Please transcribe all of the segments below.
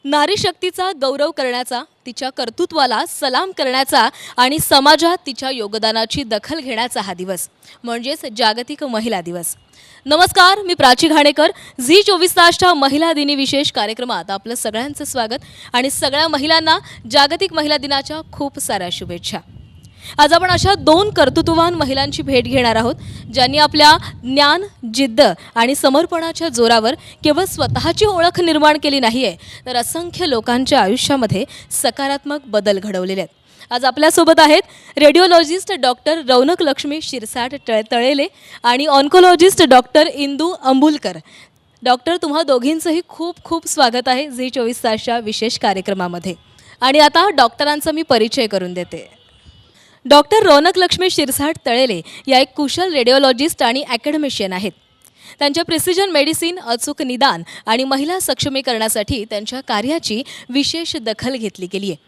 नारी शक्तीचा गौरव करण्याचा, तिच्या कर्तृत्वाला सलाम करण्याचा आणि समाजात तिच्या योगदानाची दखल घेण्याचा हा दिवस म्हणजेच जागतिक महिला दिवस. नमस्कार, मी प्राची घाणेकर. झी 24 तासच्या महिला दिनी विशेष कार्यक्रमात आपलं सगळ्यांचं स्वागत आणि सगळ्या महिलांना जागतिक महिला दिनाच्या खूप साऱ्या शुभेच्छा. आज आपण अशा दोन कर्तृत्ववान महिलांची भेट घेणार आहोत ज्यांनी आपल्या ज्ञान, जिद्द आणि समर्पणाच्या जोरावर केवळ स्वतःची ओळख निर्माण केली नाहीये, तर असंख्य लोकांच्या आयुष्यामध्ये सकारात्मक बदल घडवलेले आहेत. आज आपल्यासोबत आहेत रेडिओलॉजिस्ट डॉक्टर रौनक लक्ष्मी शिरसाट तळेले आणि oncologist doctor Indu Ambulkar. Doctor, तुम्हा दोघींचंही खूप खूप स्वागत आहे झी 24 तासच्या विशेष कार्यक्रमामध्ये. आणि आता डॉक्टरांचा मी परिचय करून देते. डॉक्टर रौनक लक्ष्मी शिरसाट तळेले या एक कुशल रेडिओलॉजिस्ट आणि ॲकॅडमिशियन आहेत. त्यांच्या प्रिसिजन मेडिसिन, अचूक निदान आणि महिला सक्षमीकरणासाठी त्यांच्या कार्याची विशेष दखल घेतली गेली आहे.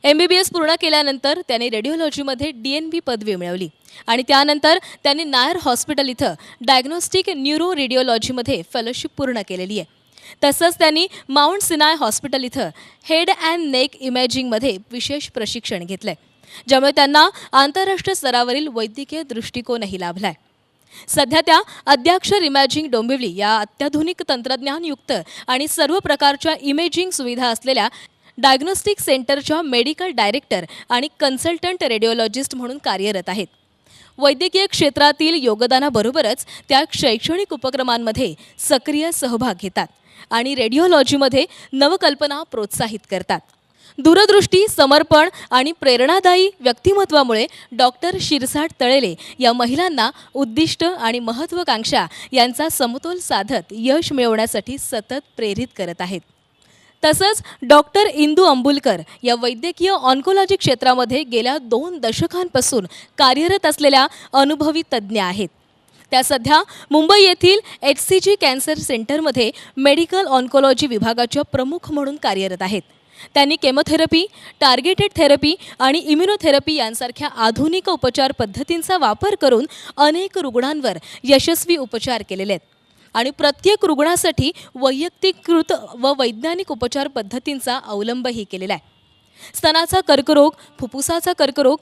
MBBS पूर्ण केल्यानंतर त्यांनी रेडिओलॉजीमध्ये DNB पदवी मिळवली आणि त्यानंतर त्यांनी नायर हॉस्पिटल इथं डायग्नोस्टिक न्यूरो रेडिओलॉजीमध्ये फेलोशिप पूर्ण केलेली आहे. तसंच त्यांनी माउंट सिनाय हॉस्पिटल इथं हेड अँड नेक इमेजिंगमध्ये विशेष प्रशिक्षण घेतलं आहे, ज्यामुळे त्यांना आंतरराष्ट्रीय स्तरावरील वैद्यकीय दृष्टिकोनही लाभला आहे. सध्या त्या अद्याक्षर इमॅजिंग डोंबिवली या अत्याधुनिक तंत्रज्ञानयुक्त आणि सर्व प्रकारच्या इमेजिंग सुविधा असलेल्या डायग्नोस्टिक सेंटरच्या मेडिकल डायरेक्टर आणि कन्सल्टंट रेडिओलॉजिस्ट म्हणून कार्यरत आहेत. वैद्यकीय क्षेत्रातील योगदानाबरोबरच त्या शैक्षणिक उपक्रमांमध्ये सक्रिय सहभाग घेतात आणि रेडिओलॉजीमध्ये नवकल्पना प्रोत्साहित करतात. दूरदृष्टी, समर्पण आणि प्रेरणादायी व्यक्तिमत्वामुळे डॉक्टर शिरसाट तळेले या महिलांना उद्दिष्ट आणि महत्त्वाकांक्षा यांचा समतोल साधत यश मिळवण्यासाठी सतत प्रेरित करत आहेत. तसंच डॉक्टर इंदू अंबुलकर या वैद्यकीय ऑन्कोलॉजी क्षेत्रामध्ये गेल्या 2 दशकांपासून कार्यरत असलेल्या अनुभवी तज्ज्ञ आहेत. त्या सध्या मुंबई येथील HCG कॅन्सर सेंटरमध्ये मेडिकल ऑन्कोलॉजी विभागाच्या प्रमुख म्हणून कार्यरत आहेत. त्यांनी केमोथेरपी, टार्गेटेड थेरपी आणि इम्युनोथेरपी यांसारख्या आधुनिक उपचार पद्धतींचा वापर करून अनेक रुग्णांवर यशस्वी उपचार केलेले आहेत आणि प्रत्येक रुग्णासाठी वैयक्तिकृत व वैज्ञानिक उपचार पद्धतींचा अवलंबही केलेला आहे. स्तनाचा कर्करोग, फुफ्फुसाचा कर्करोग,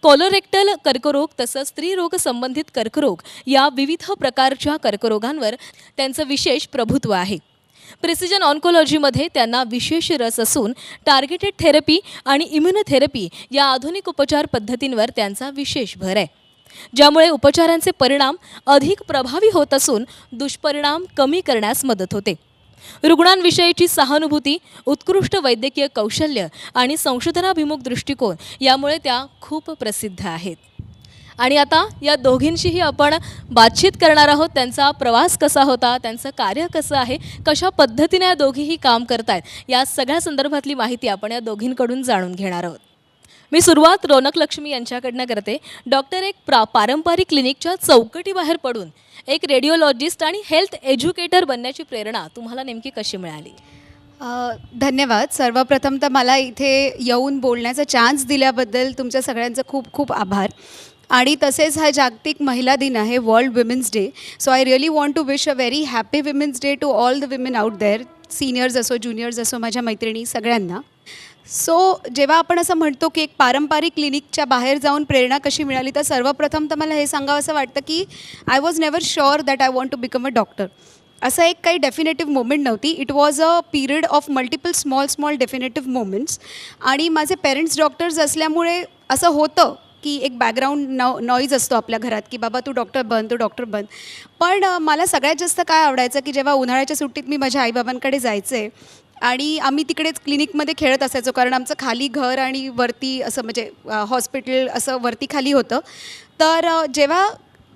कोलोरेक्टल कर्करोग तसंच स्त्रीरोग संबंधित कर्करोग या विविध प्रकारच्या कर्करोगांवर त्यांचं विशेष प्रभुत्व आहे. प्रिसिजन ऑन्कोलॉजीमध्ये त्यांना विशेष रस असून टार्गेटेड थेरपी आणि इम्युनोथेरपी या आधुनिक उपचार पद्धतींवर त्यांचा विशेष भर आहे, ज्यामुळे उपचारांचे परिणाम अधिक प्रभावी होत असून दुष्परिणाम कमी करण्यास मदत होते. रुग्णांविषयीची सहानुभूती, उत्कृष्ट वैद्यकीय कौशल्य आणि संशोधनाभिमुख दृष्टिकोन यामुळे त्या खूप प्रसिद्ध आहेत. आणि आता या दोघींशीही आपण बातचीत करणार आहोत. त्यांचा प्रवास कसा होता, त्यांचं कार्य कसं आहे, कशा पद्धतीने या दोघीही काम करत आहेत, या सगळ्या संदर्भातली माहिती आपण या दोघींकडून जाणून घेणार आहोत. मी सुरुवात रौनक लक्ष्मी यांच्याकडनं करते. डॉक्टर, एक पारंपरिक क्लिनिकच्या चौकटीबाहेर पडून एक रेडिओलॉजिस्ट आणि हेल्थ एज्युकेटर बनण्याची प्रेरणा तुम्हाला नेमकी कशी मिळाली? धन्यवाद. सर्वप्रथम तर मला इथे येऊन बोलण्याचा चान्स दिल्याबद्दल तुमच्या सगळ्यांचं खूप खूप आभार. आणि तसेच हा जागतिक महिला दिन आहे, world women's day. So I really want to wish a very happy women's day to all the women out there, seniors असो, ज्युनियर्स असो, माझ्या मैत्रिणी सगळ्यांना. सो जेव्हा आपण असं म्हणतो की एक पारंपरिक क्लिनिकच्या बाहेर जाऊन प्रेरणा कशी मिळाली, तर सर्वप्रथम तर मला हे सांगावं असं वाटतं की I was never sure that I want to become a doctor. असं एक काही डेफिनेटिव्ह मोमेंट नव्हती. It was a period of multiple small definitive moments. आणि माझे पेरेंट्स डॉक्टर्स असल्यामुळे असं होतं की एक बॅकग्राऊंड नॉईज असतो आपल्या घरात की बाबा तू डॉक्टर बन, तू डॉक्टर बन. पण मला सगळ्यात जास्त काय आवडायचं की जेव्हा उन्हाळ्याच्या सुट्टीत मी माझ्या आईबाबांकडे जायचे आणि आम्ही तिकडेच क्लिनिकमध्ये खेळत असायचो, कारण आमचं खाली घर आणि वरती असं म्हणजे हॉस्पिटल असं वरती खाली होतं. तर जेव्हा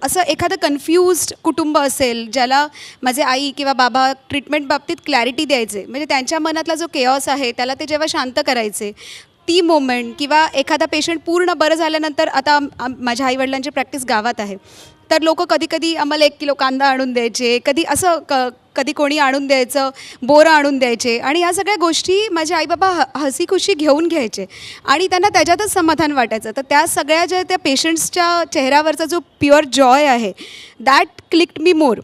असं एखादं कन्फ्यूज्ड कुटुंब असेल, ज्याला माझे आई किंवा बाबा ट्रीटमेंट बाबतीत क्लॅरिटी द्यायचे, म्हणजे त्यांच्या मनातला जो केऑस आहे त्याला ते जेव्हा शांत करायचे, ती मोमेंट, किंवा एखादा पेशंट पूर्ण बरं झाल्यानंतर, आता माझ्या आईवडिलांची प्रॅक्टिस गावात आहे, तर लोक कधी कधी आम्हाला 1 किलो कांदा आणून द्यायचे, कधी असं कधी कोणी आणून द्यायचं, बोरं आणून द्यायचे. आणि ह्या सगळ्या गोष्टी माझे आईबाबा हसी खुशी घेऊन घ्यायचे आणि त्यांना त्याच्यातच समाधान वाटायचं. तर त्या सगळ्या ज्या त्या पेशंट्सच्या चेहऱ्यावरचा जो प्युअर जॉय आहे, that clicked me more.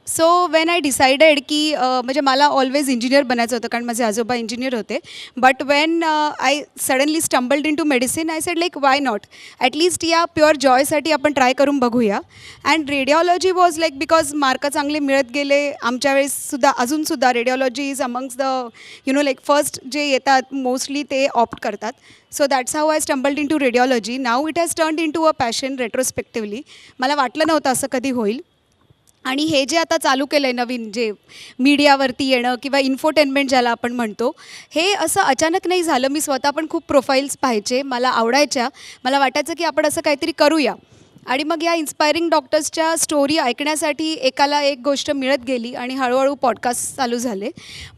So when I decided की म्हणजे मला ऑलवेज इंजिनियर बनायचं होतं कारण माझे आजोबा इंजिनियर होते. But when I suddenly stumbled in to medicine I said like why not, at least या प्युअर जॉयसाठी आपण ट्राय करून बघूया. And radiology was like because mark चांगले मिळत गेले आमच्या वेळेससुद्धा, अजूनसुद्धा radiology is amongst the like first जे येतात मोस्टली ते ऑप्ट करतात. So that's how I stumbled in to radiology. Now it has turned in to a passion retrospectively. मला वाटलं नव्हतं असं कधी होईल. आणि हे जे आता चालू केलं आहे नवीन, जे मीडियावरती येणं किंवा इन्फोटेनमेंट ज्याला आपण म्हणतो, हे असं अचानक नाही झालं. मी स्वतः पण खूप प्रोफाईल्स पाहायचे, मला आवडायच्या. मला वाटायचं की आपण असं काहीतरी करूया. आणि मग या इन्स्पायरिंग डॉक्टर्सच्या स्टोरी ऐकण्यासाठी एकाला एक गोष्ट मिळत गेली आणि हळूहळू पॉडकास्ट चालू झाले.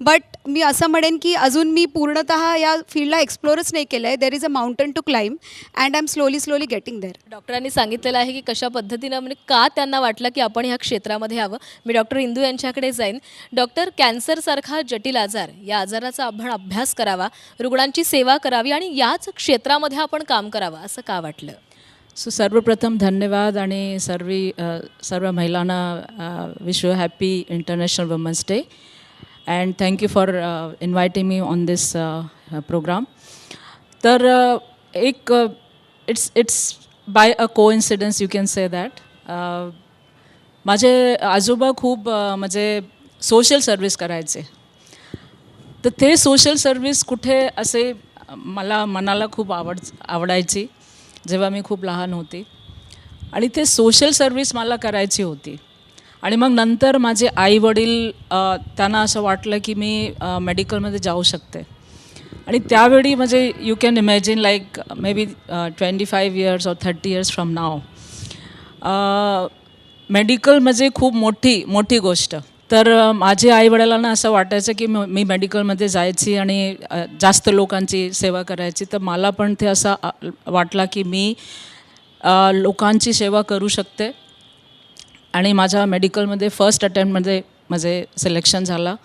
बट मी असं म्हणेन की अजून मी पूर्णतः या फील्डला एक्सप्लोरच नाही केलं आहे. There is a mountain to climb and I am slowly getting there. डॉक्टरांनी सांगितलेलं आहे की कशा पद्धतीनं म्हणजे का त्यांना वाटलं की आपण ह्या क्षेत्रामध्ये यावं. मी डॉक्टर इंदू यांच्याकडे जाईन. डॉक्टर, कॅन्सरसारखा जटिल आजार, या आजाराचा आपण अभ्यास करावा, रुग्णांची सेवा करावी आणि याच क्षेत्रामध्ये आपण काम करावं असं का वाटलं? सो सर्वप्रथम धन्यवाद आणि सर्व महिलांना wish you happy international women's day and thank you for inviting me on this programme. तर एक it's by a coincidence you can say that माझे आजोबा खूप म्हणजे सोशल सर्विस करायचे. तर ते सोशल सर्विस कुठे असे मला मनाला खूप आवडायची जेव्हा मी खूप लहान होती. आणि ते सोशल सर्विस मला करायची होती. आणि मग नंतर माझे आईवडील त्यांना असं वाटलं की मी मेडिकलमध्ये जाऊ शकते. आणि त्यावेळी म्हणजे you can imagine like may be 25 years और 30 इयर्स फ्रॉम नाव मेडिकल म्हणजे खूप मोठी गोष्ट. तर माझ्या आईवडिलांना असं वाटायचं की मी मेडिकलमध्ये जायची आणि जास्त लोकांची सेवा करायची. तर मला पण ते असं वाटलं की मी लोकांची सेवा करू शकते. आणि माझ्या मेडिकलमध्ये फर्स्ट अटेम्प्टमध्ये माझे सिलेक्शन झालं.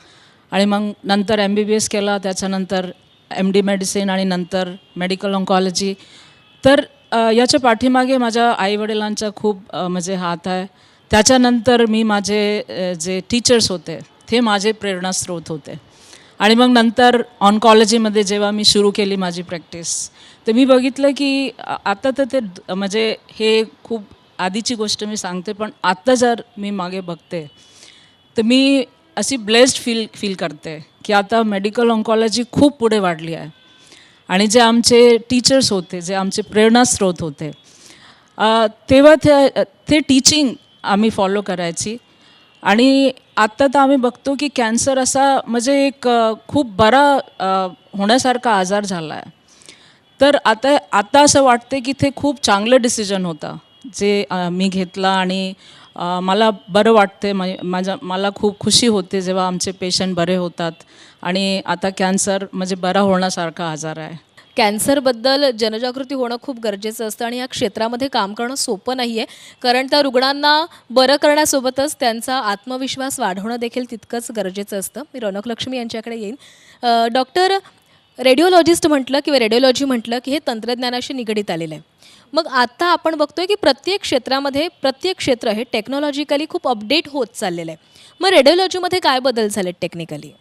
आणि मग नंतर MBBS केला, त्याच्यानंतर MD मेडिसिन आणि नंतर मेडिकल ऑन्कॉलॉजी. तर याच्या पाठीमागे माझ्या आईवडिलांचा खूप म्हणजे हात आहे. त्याच्यानंतर मी माझे जे टीचर्स होते ते माझे प्रेरणास्रोत होते. आणि मग नंतर ऑन्कॉलॉजीमध्ये जेव्हा मी सुरू केली माझी प्रॅक्टिस, तर मी बघितलं की आता तर ते म्हणजे हे खूप आधीची गोष्ट मी सांगते, पण आत्ता जर मी मागे बघते तर मी अशी ब्लेस्ड फील करते की आता मेडिकल ऑन्कॉलॉजी खूप पुढे वाढली आहे. आणि जे आमचे टीचर्स होते, जे आमचे प्रेरणास्रोत होते, तेव्हा ते टीचिंग आम्ही फॉलो करायची. आणि आत्ता तर आम्ही बघतो की कॅन्सर असा म्हणजे एक खूप बरा होण्यासारखा आजार झाला आहे. तर आता असं वाटते की ते खूप चांगलं डिसिजन होतं जे मी घेतला. आणि मला बरं वाटते, मला खूप खुशी होते जेव्हा आमचे पेशंट बरे होतात. आणि आता कॅन्सर म्हणजे बरा होण्यासारखा आजार आहे. कॅन्सरबद्दल जनजागृती होणं खूप गरजेचं असतं आणि या क्षेत्रामध्ये काम करणं सोपं नाही आहे. कारण त्या रुग्णांना बरं करण्यासोबतच त्यांचा आत्मविश्वास वाढवणं देखील तितकंच गरजेचं असतं. मी रौनक लक्ष्मी यांच्याकडे येईन. डॉक्टर, रेडिओलॉजिस्ट म्हटलं किंवा रेडिओलॉजी म्हटलं की हे तंत्रज्ञानाशी निगडीत आलेलं आहे. मग आता आपण बघतोय की प्रत्येक क्षेत्रामध्ये प्रत्येक क्षेत्र हे टेक्नॉलॉजिकली खूप अपडेट होत चाललेलं आहे. मग रेडिओलॉजीमध्ये काय बदल झालेत टेक्निकली?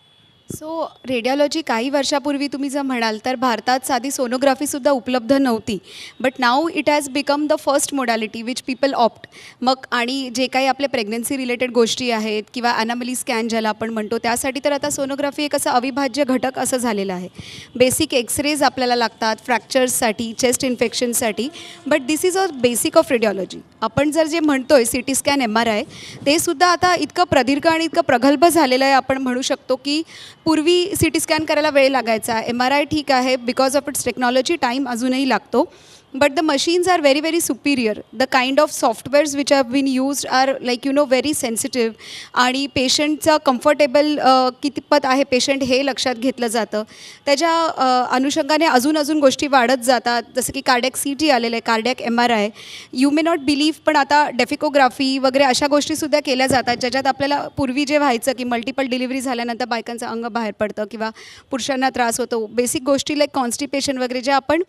सो रेडिओलॉजी काही वर्षापूर्वी तुम्ही जर म्हणाल तर भारतात साधी सोनोग्राफीसुद्धा उपलब्ध नव्हती. But now it has become the first modality which people opt. मग आणि जे काही आपले प्रेग्नन्सी रिलेटेड गोष्टी आहेत किंवा ॲनामली स्कॅन ज्याला आपण म्हणतो, त्यासाठी तर आता सोनोग्राफी एक असं अविभाज्य घटक असं झालेलं आहे. बेसिक एक्सरेज आपल्याला लागतात फ्रॅक्चर्ससाठी, चेस्ट इन्फेक्शनसाठी. But this is a basic of radiology. आपण जर जे म्हणतोय CT स्कॅन, MRI, ते सुद्धा आता इतकं प्रदीर्घ आणि इतकं प्रगल्भ झालेलं आहे. आपण म्हणू शकतो की पूर्वी CT स्कॅन करायला वेळ लागायचा. MRI ठीक आहे, because of its technology time अजूनही लागतो. But the machines are very very superior. The kind of softwares which have been used are like very sensitive. आणि पेशंटचं कम्फर्टेबल कितपत आहे पेशंट हे लक्षात घेतलं जातं. त्याच्या अनुषंगाने अजून गोष्टी वाढत जातात. जसं की कार्डियक CT आलेलं आहे, cardiac MRI. You may not believe, पण आता डेफिकोग्राफी वगैरे अशा गोष्टीसुद्धा केल्या जातात, ज्याच्यात आपल्याला पूर्वी जे व्हायचं की मल्टिपल डिलिव्हरी झाल्यानंतर बायकांचं अंग बाहेर पडतं किंवा पुरुषांना त्रास होतो. बेसिक गोष्टी लाईक कॉन्स्टिपेशन वगैरे ज्या आपण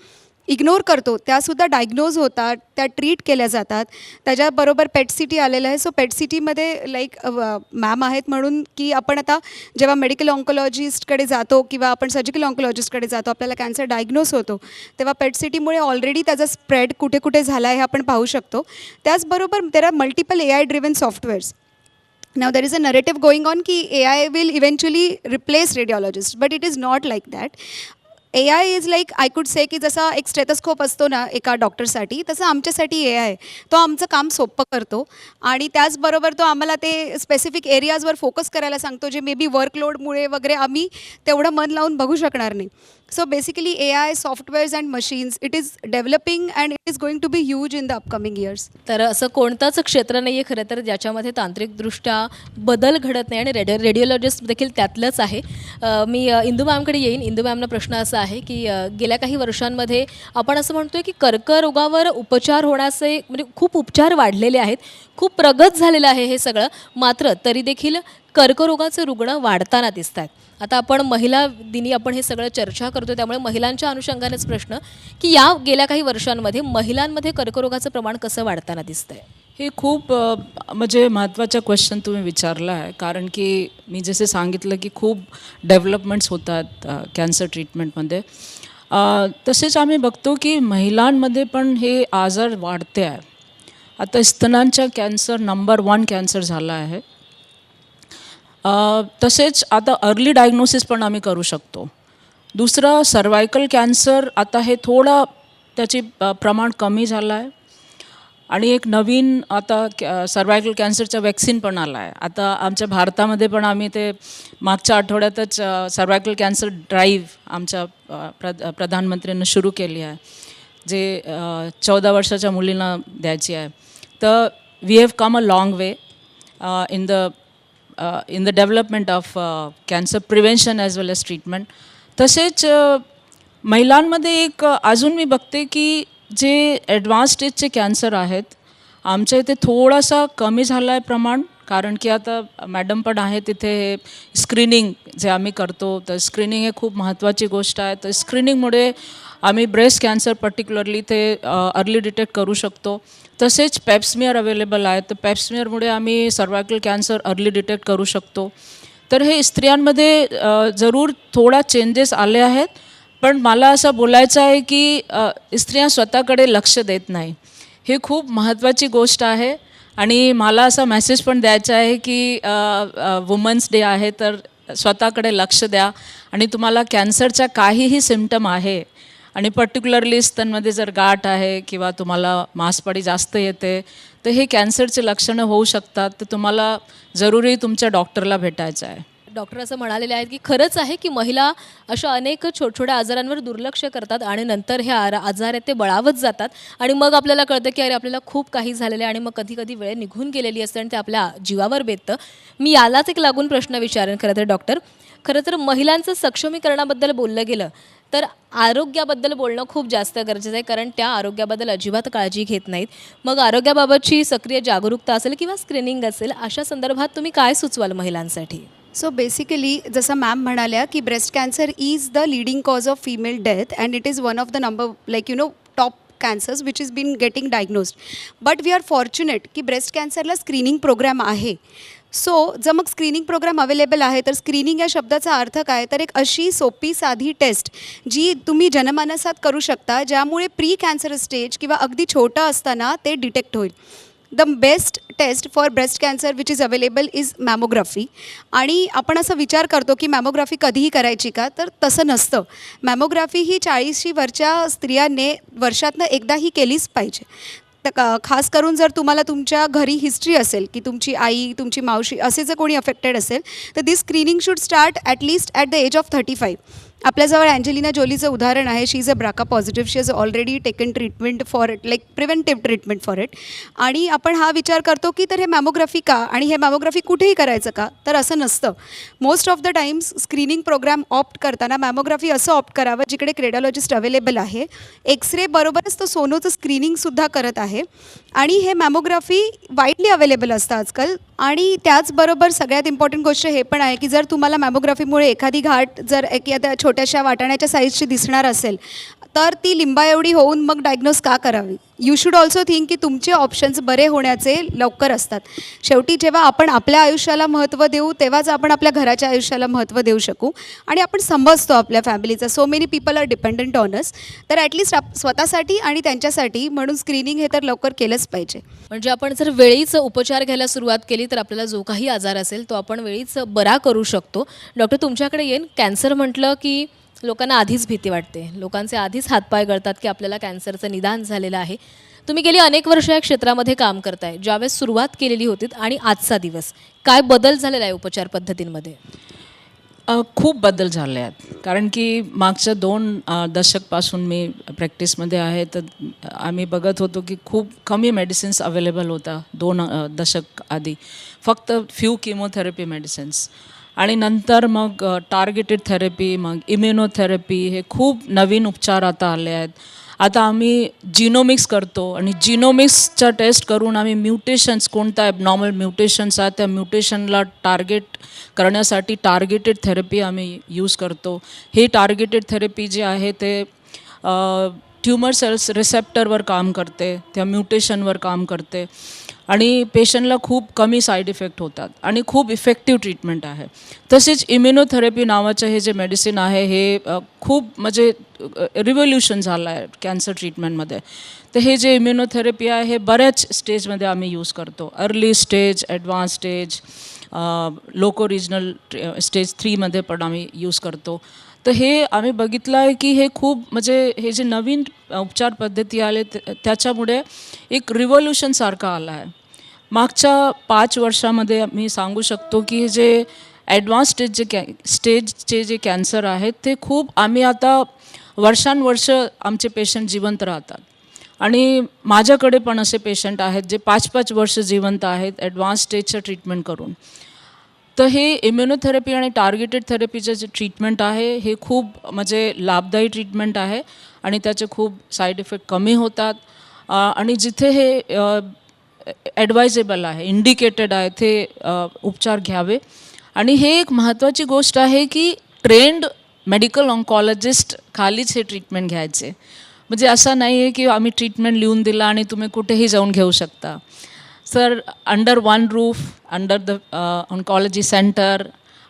इग्नोर करतो त्यासुद्धा डायग्नोज होतात, त्या ट्रीट केल्या जातात. त्याच्याबरोबर पेट सिटी आलेलं आहे. सो पेट सिटीमध्ये लाईक मॅम आहेत म्हणून की आपण आता जेव्हा मेडिकल ऑन्कोलॉजिस्टकडे जातो किंवा आपण सर्जिकल ऑन्कोलॉजिस्टकडे जातो, आपल्याला कॅन्सर डायग्नोज होतो, तेव्हा पेट सिटीमुळे ऑलरेडी त्याचा स्प्रेड कुठे कुठे झाला आहे हे आपण पाहू शकतो. त्याचबरोबर there are multiple AI driven softwares. Now there is a narrative going on की AI will eventually replace radiologists, but it is not like that. AI is like I could say की जसा एक स्टेथोस्कोप असतो ना एका डॉक्टरसाठी, तसं आमच्यासाठी AI आहे. तो आमचं काम सोपं करतो आणि त्याचबरोबर तो आम्हाला ते स्पेसिफिक एरियाजवर फोकस करायला सांगतो, जे मे बी वर्कलोडमुळे वगैरे आम्ही तेवढं मन लावून बघू शकणार नाही. So basically AI softwares and machines it is developing and it is going to be huge in the upcoming years. तर असं कोणतंच क्षेत्र नाही आहे खरं तर ज्याच्यामध्ये तांत्रिकदृष्ट्या बदल घडत नाही आणि रेडिओलॉजिस्ट देखील त्यातलंच आहे. मी इंदू मॅमकडे येईन. इंदू मॅमना प्रश्न असा आहे की गेल्या काही वर्षांमध्ये आपण असं म्हणतोय की कर्करोगावर उपचार होण्याचे म्हणजे खूप उपचार वाढलेले आहेत, खूप प्रगत झालेलं आहे हे सगळं, मात्र तरी देखील कर्करोगाचे रुग्ण वाढताना दिसत आहेत. आता आपण महिला दिनी आपण हे सगळं चर्चा करतो, त्यामुळे महिलांच्या अनुषंगानेच प्रश्न की या गेल्या काही वर्षांमध्ये महिलांमध्ये कर्करोगाचं प्रमाण कसं वाढताना दिसतंय? हे खूप म्हणजे महत्त्वाचा क्वेश्चन तुम्ही विचारला आहे, कारण की मी जसे सांगितलं की खूप डेव्हलपमेंट्स होतात कॅन्सर ट्रीटमेंटमध्ये. तसेच आम्ही बघतो की महिलांमध्ये पण हे आजार वाढते आहे. आता स्तनांचा कॅन्सर नंबर 1 कॅन्सर झाला आहे. तसेच आता अर्ली डायग्नोसिस पण आम्ही करू शकतो. दुसरं सर्वायकल कॅन्सर आता हे थोडं त्याची प्रमाण कमी झालं आहे आणि एक नवीन आता सर्वायकल कॅन्सरचा वॅक्सिन पण आला आहे. आता आमच्या भारतामध्ये पण आम्ही ते मागच्या आठवड्यातच सर्वायकल कॅन्सर ड्राईव्ह आमच्या प्रधानमंत्र्यांनी सुरू केली आहे, जे 14 वर्षाच्या मुलींना द्यायची आहे. तर we have come a long way in the development of cancer prevention as well as treatment. तसेच महिलांमध्ये एक अजून मी बघते की जे ॲडव्हान्स स्टेजचे कॅन्सर आहेत आमच्या इथे थोडासा कमी झाला आहे प्रमाण, कारण की आता मॅडम पण आहे तिथे स्क्रीनिंग जे आम्ही करतो, तर स्क्रीनिंग हे खूप महत्त्वाची गोष्ट आहे. तर स्क्रीनिंगमुळे आम्ही ब्रेस्ट कॅन्सर पर्टिक्युलरली ते अर्ली डिटेक्ट करू शकतो. तसेच पेप्समियर अवेलेबल आहे, तर पेप्समियरमुळे आम्ही सर्वायकल कॅन्सर अर्ली डिटेक्ट करू शकतो. तर हे स्त्रियांमध्ये जरूर थोडा चेंजेस आले आहेत, पण मला असं बोलायचं आहे की स्त्रिया स्वतःकडे लक्ष देत नाही. हे खूप महत्त्वाची गोष्ट आहे आणि मला असा मेसेज पण द्यायचा आहे की वुमन्स डे आहे, तर स्वतःकडे लक्ष द्या आणि तुम्हाला कॅन्सरचा काहीही सिम्पटम आहे आणि पर्टिक्युलरली स्तनमध्ये जर गाठ आहे किंवा तुम्हाला मांसपाळी जास्त येते, तर हे कॅन्सरचे लक्षणं होऊ शकतात. तर तुम्हाला जरुरी तुमच्या डॉक्टरला भेटायचं आहे. डॉक्टर असं म्हणालेले आहेत की खरंच आहे की महिला अशा अनेक छोट्या आजारांवर दुर्लक्ष करतात आणि नंतर हे आजार आहेत ते बळावत जातात आणि मग आपल्याला कळतं की अरे आपल्याला खूप काही झालेलं आहे आणि मग कधी कधी वेळ निघून गेलेली असते आणि ते आपल्या जीवावर बेततं. मी यालाच एक लागून प्रश्न विचारेन खरं तर डॉक्टर. खरं तर महिलांचं सक्षमीकरणाबद्दल बोललं गेलं तर आरोग्याबद्दल बोलणं खूप जास्त गरजेचं आहे, कारण त्या आरोग्याबद्दल अजिबात काळजी घेत नाहीत. मग आरोग्याबाबतची सक्रिय जागरूकता असेल किंवा स्क्रीनिंग असेल, अशा संदर्भात तुम्ही काय सुचवाल महिलांसाठी? सो बेसिकली जसं मॅम म्हणाल्या की breast cancer is the leading cause of female death and it is one of the number like top cancers which is been getting diagnosed. But we are fortunate की breast कॅन्सरला screening programme आहे. So जर मग screening programme available आहे, तर screening या शब्दाचा अर्थ काय, तर एक अशी सोपी साधी टेस्ट जी तुम्ही जनमानसात करू शकता, ज्यामुळे प्री कॅन्सर स्टेज किंवा अगदी छोटं असताना ते डिटेक्ट होईल. The best test for breast cancer which is available is mammography. आणि आपण असं विचार करतो की मॅमोग्राफी कधीही करायची का, तर तसं नसतं. मॅमोग्राफी ही 40शी वरच्या स्त्रियांनी वर्षातनं एकदाही केलीच पाहिजे. खास करून जर तुम्हाला तुमच्या घरी हिस्ट्री असेल की तुमची आई, तुमची मावशी असे जर कोणी अफेक्टेड असेल, तर this screening should start at least at the age of 35. आपल्याजवळ अँजेलिना जोलीचं उदाहरण आहे. She is a BRCA positive. She has already taken treatment for it, like preventive treatment for it. आणि आपण हा विचार करतो की तर हे मॅमोग्राफी का, आणि हे मॅमोग्राफी कुठेही करायचं का, तर असं नसतं. Most of the times screening programme opt करताना मॅमोग्राफी असं ऑप्ट करावं जिकडे क्रेडिओलॉजिस्ट अवेलेबल आहे. एक्सरे बरोबरच तो सोनोचं स्क्रीनिंगसुद्धा करत आहे आणि हे मॅमोग्राफी वाईडली अवेलेबल असतं आजकाल. आणि त्याचबरोबर सगळ्यात इम्पॉर्टंट गोष्ट हे पण आहे की जर तुम्हाला मॅमोग्राफीमुळे एखादी घाट जर आता छोट्याशा वाटाण्याच्या साईजची दिसणार असेल, तर ती लिंबा एवढी होऊन मग डायग्नोज का करावी. यू शूड ऑल्सो थिंक की तुमचे ऑप्शन्स बरे होण्याचे लवकर असतात. शेवटी जेव्हा आपण आपल्या आयुष्याला महत्त्व देऊ तेव्हाच आपण आपल्या घराच्या आयुष्याला महत्त्व देऊ शकू आणि आपण समजतो आपल्या फॅमिलीचं. So many people are dependent on us. तर ॲटलिस्ट स्वतःसाठी आणि त्यांच्यासाठी म्हणून स्क्रीनिंग हे तर लवकर केलंच पाहिजे. म्हणजे आपण जर वेळीच उपचार घ्यायला सुरुवात केली तर आपल्याला जो काही आजार असेल तो आपण वेळीच बरा करू शकतो. डॉक्टर तुमच्याकडे येईन. कॅन्सर म्हटलं की लोकांना आधीच भीती वाटते, लोकांचे आधीच हातपाय गळतात की आपल्याला कॅन्सरचं निदान झालेलं आहे. तुम्ही गेली अनेक वर्ष या क्षेत्रामध्ये काम करताय. ज्यावेळेस सुरुवात केलेली होती आणि आजचा दिवस काय बदल झालेला आहे उपचार पद्धतींमध्ये? खूप बदल झाले आहेत. कारण की मागच्या 2 दशकपासून मी प्रॅक्टिसमध्ये आहे. तर आम्ही बघत होतो की खूप कमी मेडिसिन्स अवेलेबल होता 2 दशक आधी. फक्त फ्यू किमोथेरपी मेडिसिन्स आणि नंतर मग टार्गेटेड थेरपी, मग इम्युनोथेरपी, हे खूप नवीन उपचार आता आले आहेत. आता आम्ही जिनोमिक्स करतो आणि जिनोमिक्सच्या टेस्ट करून आम्ही म्युटेशन्स, कोणता ॲबनॉर्मल म्युटेशन्स आहेत त्या म्युटेशनला टार्गेट करण्यासाठी टार्गेटेड थेरपी आम्ही यूज करतो. हे टार्गेटेड थेरपी जे आहे ते ट्यूमर सेल्स रिसेप्टरवर काम करते, त्या म्युटेशनवर काम करते आणि पेशंटला खूप कमी साईड इफेक्ट होतात आणि खूप इफेक्टिव्ह ट्रीटमेंट आहे. तसेच इम्युनोथेरपी नावाचं हे जे मेडिसिन आहे हे खूप म्हणजे रिव्होल्युशन झालं आहे कॅन्सर ट्रीटमेंटमध्ये. तर हे जे इम्युनोथेरपी आहे हे बऱ्याच स्टेजमध्ये आम्ही यूज करतो. Early stage, advanced stage, loco regional stage 3मध्ये पण आम्ही यूज करतो. तर हे आम्ही बघितलं आहे की हे खूप म्हणजे हे जे नवीन उपचार पद्धती आले त्याच्यामुळे एक रिव्होल्युशनसारखं आलं आहे. मागच्या 5 वर्षामध्ये मी सांगू शकतो की हे जे ॲडव्हान्स स्टेजचे जे कॅन्सर आहेत ते खूप आम्ही आता वर्षानुवर्ष आमचे पेशंट जिवंत राहतात आणि माझ्याकडे पण असे पेशंट आहेत जे 5-5 वर्ष जिवंत आहेत ॲडव्हान्स स्टेजचं ट्रीटमेंट करून. तर हे इम्युनोथेरपी आणि टार्गेटेड थेरपीचं जे ट्रीटमेंट आहे हे खूप म्हणजे लाभदायी ट्रीटमेंट आहे आणि त्याचे खूप साईड इफेक्ट कमी होतात आणि जिथे हे ॲडवायजेबल आहे, इंडिकेटेड आहे ते उपचार घ्यावे. आणि हे एक महत्त्वाची गोष्ट आहे की ट्रेंड मेडिकल ऑन्कॉलॉजिस्ट खालीच हे ट्रीटमेंट घ्यायचे. म्हणजे असं नाही आहे की आम्ही ट्रीटमेंट लिहून दिला आणि तुम्ही कुठेही जाऊन घेऊ शकता. Sir, under one roof, under the oncology centre,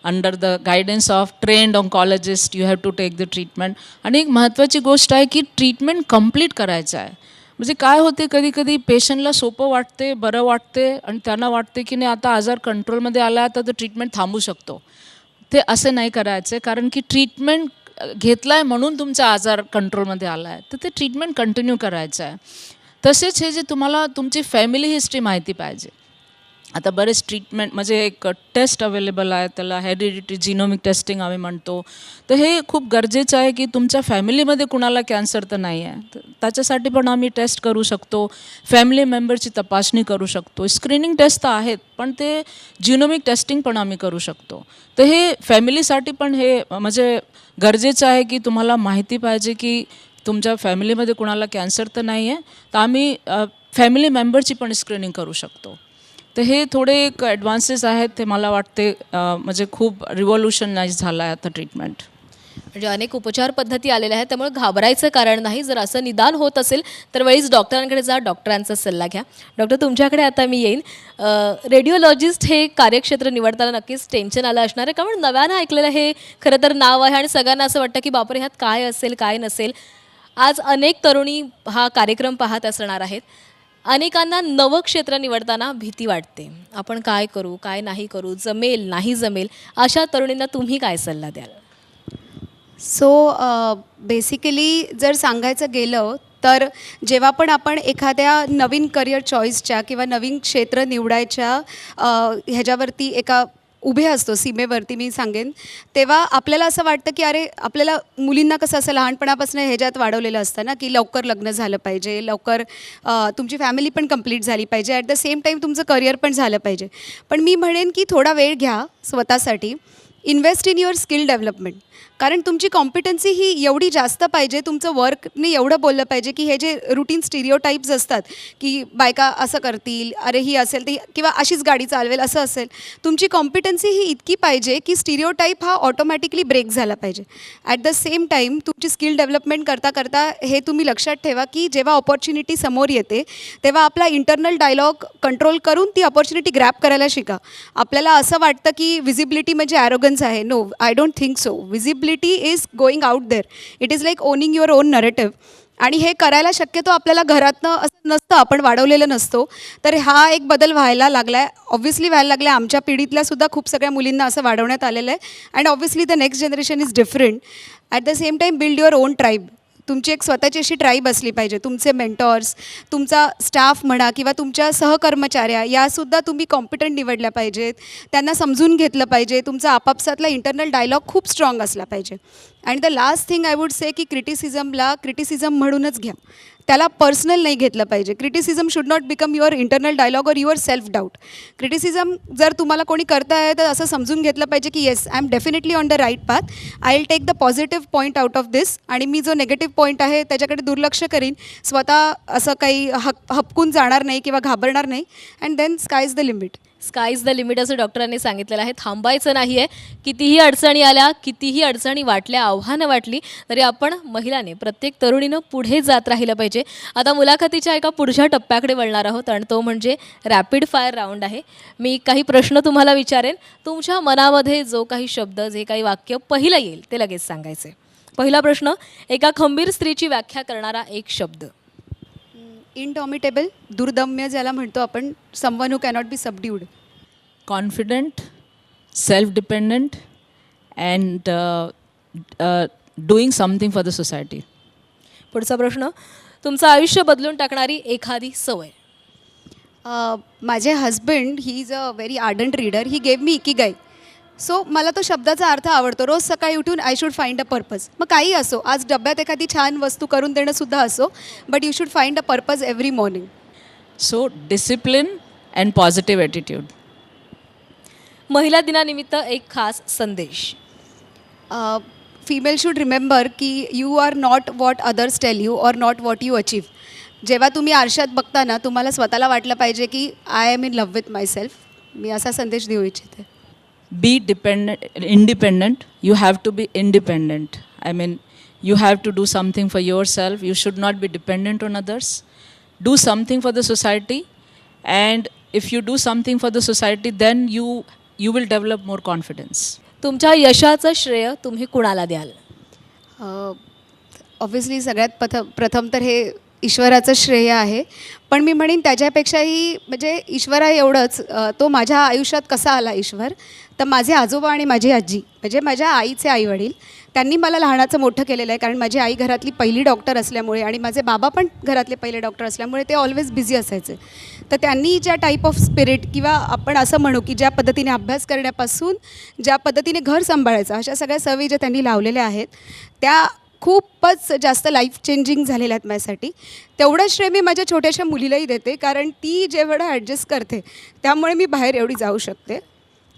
under the guidance of trained oncologist you have to take the treatment. आणि एक महत्त्वाची गोष्ट आहे की ट्रीटमेंट कंप्लीट करायचं आहे. म्हणजे काय होते कधी कधी पेशंटला सोपं वाटते, बरं वाटते आणि त्यांना वाटते की नाही आता आजार कंट्रोलमध्ये आला आहे तर ट्रीटमेंट थांबू शकतो. ते असे नाही करायचे, कारण की ट्रीटमेंट घेतला आहे म्हणून तुमचा आजार कंट्रोलमध्ये आला आहे तर ते ट्रीटमेंट कंटिन्यू करायचं आहे. तसेच हे जे तुम्हाला तुमची फॅमिली हिस्ट्री माहिती पाहिजे. आता बरेच ट्रीटमेंट म्हणजे एक टेस्ट अवेलेबल आहे, त्याला हेरिडिटी जिनोमिक टेस्टिंग आम्ही म्हणतो. तर हे खूप गरजेचं आहे की तुमच्या फॅमिलीमध्ये कुणाला कॅन्सर तर नाही आहे. तर त्याच्यासाठी पण आम्ही टेस्ट करू शकतो, फॅमिली मेंबरची तपासणी करू शकतो. स्क्रीनिंग टेस्ट तर आहेत पण ते जिनोमिक टेस्टिंग पण आम्ही करू शकतो. तर हे फॅमिलीसाठी पण हे म्हणजे गरजेचं आहे की तुम्हाला माहिती पाहिजे की तुमच्या फॅमिलीमध्ये कुणाला कॅन्सर तर नाही आहे, तर आम्ही फॅमिली मेंबरची पण स्क्रीनिंग करू शकतो. तर हे थोडे एक ॲडव्हान्सेस आहेत, ते मला वाटते म्हणजे खूप रिव्हॉल्युशनाइज झालं आहे आता ट्रीटमेंट. म्हणजे अनेक उपचार पद्धती आलेल्या आहेत, त्यामुळे घाबरायचं कारण नाही. जर असं निदान होत असेल तर वेळीच डॉक्टरांकडे जा, डॉक्टरांचा सल्ला घ्या. डॉक्टर तुमच्याकडे आता मी येईन. रेडिओलॉजिस्ट हे कार्यक्षेत्र निवडताना नक्कीच टेन्शन आलं असणार आहे, कारण नव्यानं ऐकलेलं हे खरं तर नाव आहे आणि सगळ्यांना असं वाटतं की बापरे ह्यात काय असेल काय नसेल. आज अनेक तरुणी हा कार्यक्रम पाहत असणार आहेत. अनेकांना नवं क्षेत्र निवडताना भीती वाटते, आपण काय करू काय नाही करू, जमेल नाही जमेल. अशा तरुणींना तुम्ही काय सल्ला द्याल? सो बेसिकली जर सांगायचं गेलं तर जेव्हा पण आपण एखाद्या नवीन करिअर चॉईसच्या किंवा नवीन क्षेत्र निवडायच्या ह्याच्यावरती एका उभे असतो सीमेवरती मी सांगेन, तेव्हा आपल्याला असं वाटतं की अरे आपल्याला मुलींना कसं असं लहानपणापासून ह्याच्यात वाढवलेलं असतं ना की लवकर लग्न झालं पाहिजे, लवकर तुमची फॅमिली पण कंप्लीट झाली पाहिजे, ॲट द सेम टाईम तुमचं करिअर पण झालं पाहिजे. पण मी म्हणेन की थोडा वेळ घ्या स्वतःसाठी invest in your skill development. कारण तुमची कॉम्पिटन्सी ही एवढी जास्त पाहिजे, तुमचं वर्कने एवढं बोललं पाहिजे की हे जे रुटीन स्टिरिओटाईप्स असतात की बायका असं करतील, अरे ही असेल ती किंवा अशीच गाडी चालवेल असं असेल, तुमची कॉम्पिटन्सी ही इतकी पाहिजे की स्टिरिओटाईप हा ऑटोमॅटिकली ब्रेक झाला पाहिजे. ॲट द सेम टाईम तुमची स्किल डेव्हलपमेंट करता करता हे तुम्ही लक्षात ठेवा की जेव्हा ऑपॉर्च्युनिटी समोर येते तेव्हा आपला इंटरनल डायलॉग कंट्रोल करून ती ऑपॉर्च्युनिटी ग्रॅब करायला शिका. आपल्याला असं वाटतं की विजिबिलिटी म्हणजे ॲरोगन्स आहे. No, I don't think so. Visibility is going out there. It is like owning your own narrative. आणि हे करायला शक्यतो आपल्याला घरातनं असं नसतं, आपण वाढवलेलं नसतो. तर हा एक बदल व्हायला लागला आहे, ऑब्व्हियसली व्हायला लागला आहे. आमच्या पिढीतल्यासुद्धा खूप सगळ्या मुलींना असं वाढवण्यात आलेलं आहे. And obviously the next generation is different. At the same time build your on tribe. तुमची एक स्वतःची अशी ट्राईब असली पाहिजे. तुमचे मेंटॉर्स, तुमचा स्टाफ म्हणा किंवा तुमच्या सहकर्मचाऱ्या यासुद्धा तुम्ही कॉम्पिटंट निवडल्या पाहिजेत. त्यांना समजून घेतलं पाहिजे. तुमचा आपापसातला इंटरनल डायलॉग खूप स्ट्रॉंग असला पाहिजे. आणि the last thing I would say की क्रिटिसिझमला क्रिटिसिझम म्हणूनच घ्या, त्याला पर्सनल नाही घेतलं पाहिजे. Criticism should not become your internal dialogue or your self doubt. Criticism जर तुम्हाला कोणी करताय तर असं समजून घेतलं पाहिजे की yes, I am definitely on the right path. I will take the positive point out of this. आणि मी जो नेगेटिव्ह पॉईंट आहे त्याच्याकडे दुर्लक्ष करीन. स्वतः असं काही हपकून जाणार नाही किंवा घाबरणार नाही. And then sky is the limit. Sky is the limit असं डॉक्टरांनी सांगितलेलं आहे. थांबायचं नाही आहे. कितीही अडचणी आल्या, कितीही अडचणी वाटल्या, आव्हानं वाटली तरी आपण महिलाने, प्रत्येक तरुणीनं पुढे जात राहिलं पाहिजे. आता मुलाखतीच्या एका पुढच्या टप्प्याकडे वळणार आहोत आणि तो म्हणजे रॅपिड फायर राऊंड आहे. मी काही प्रश्न तुम्हाला विचारेन. तुमच्या मनामध्ये जो काही शब्द, जे काही वाक्य पहिलं येईल ते लगेच सांगायचे. पहिला प्रश्न, एका खंबीर स्त्रीची व्याख्या करणारा एक शब्द. इनडॉमिटेबल, दुर्दम्य ज्याला म्हणतो आपण, someone who cannot be subdued. Confident, self dependent and doing something for the society. पुढचा प्रश्न, तुमचं आयुष्य बदलून टाकणारी एखादी सवय. माझे husband he is a very आर्डंट reader. He gave me Ikigai. So मला तो शब्दाचा अर्थ आवडतो. रोज सकाळी उठून I should find a purpose. मग काही असो, आज डब्यात एखादी छान वस्तू करून देणंसुद्धा असो, but you should find a purpose every morning. So discipline and positive attitude. महिला दिनानिमित्त एक खास संदेश. फिमेल शुड रिमेंबर की you are not what others tell you or not what you achieve. जेव्हा तुम्ही आरशात बघता ना, तुम्हाला स्वतःला वाटलं पाहिजे की I am in love with myself. मी असा संदेश देऊ इच्छिते. Be independent. You have to be independent. I mean, you have to do something for yourself. You should not be dependent on others. Do something for the society. And if you do something for the society, then you will develop more confidence. तुमच्या यशाचं श्रेय तुम्ही कुणाला द्याल. Obviously सगळ्यात प्रथम तर हे ईश्वराचं श्रेय आहे. पण मी म्हणेन त्याच्यापेक्षाही म्हणजे ईश्वरा एवढंच, तो माझ्या आयुष्यात कसा आला ईश्वर, तर माझे आजोबा आणि माझी आजी म्हणजे माझ्या आईचे आईवडील, त्यांनी मला लहानाचं मोठं केलेलं आहे. कारण माझी आई घरातली पहिली डॉक्टर असल्यामुळे आणि माझे बाबा पण घरातले पहिले डॉक्टर असल्यामुळे ते ऑलवेज बिझी असायचे. तर त्यांनी ज्या टाईप ऑफ स्पिरिट किंवा आपण असं म्हणू की ज्या पद्धतीने अभ्यास करण्यापासून ज्या पद्धतीने घर सांभाळायचं, अशा सगळ्या सवयी ज्या त्यांनी लावलेल्या आहेत त्या खूपच जास्त लाईफ चेंजिंग झालेल्या आहेत माझ्यासाठी. तेवढं श्रेय मी माझ्या छोट्याशा मुलीलाही देते, कारण ती जेवढं ॲडजस्ट करते त्यामुळे मी बाहेर एवढी जाऊ शकते.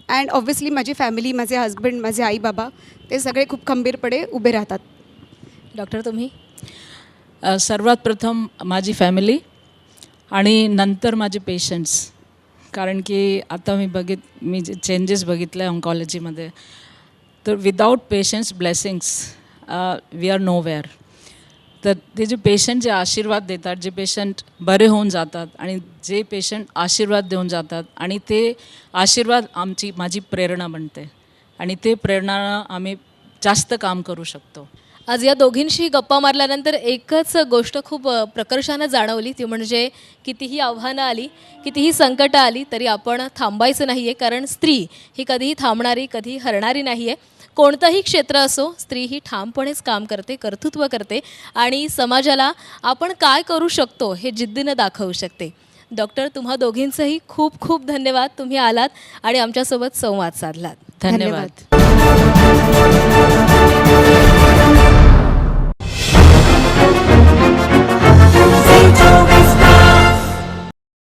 अँड ऑब्व्हियसली माझी फॅमिली, माझे हजबंड, माझे आई बाबा, ते सगळे खूप खंबीरपणे उभे राहतात. डॉक्टर तुम्ही. सर्वात प्रथम माझी फॅमिली आणि नंतर माझे पेशंट्स. कारण की आता मी जे चेंजेस बघितले ऑन्कॉलॉजीमध्ये, तर without patients blessings we are nowhere. तर ते जे पेशंट जे आशीर्वाद देतात, जे पेशंट बरे होऊन जातात आणि जे पेशंट आशीर्वाद देऊन जातात, आणि ते आशीर्वाद माझी प्रेरणा बनते आणि ते प्रेरणानं आम्ही जास्त काम करू शकतो. आज या दोघींशी गप्पा मारल्यानंतर एकच गोष्ट खूप प्रकर्षानं जाणवली, ती म्हणजे कितीही आव्हानं आली, कितीही संकटं आली तरी आपण थांबायचं नाही आहे. कारण स्त्री ही कधीही थांबणारी, कधीही हरणारी नाही आहे. कोणतंही क्षेत्र असो, स्त्री ही ठामपणेच काम करते, कर्तृत्व करते आणि समाजाला आपण काय करू शकतो हे जिद्दीनं दाखवू शकते. डॉक्टर, तुम्हा दोघींचंही खूप खूप धन्यवाद. तुम्ही आलात आणि आमच्यासोबत संवाद साधलात. धन्यवाद.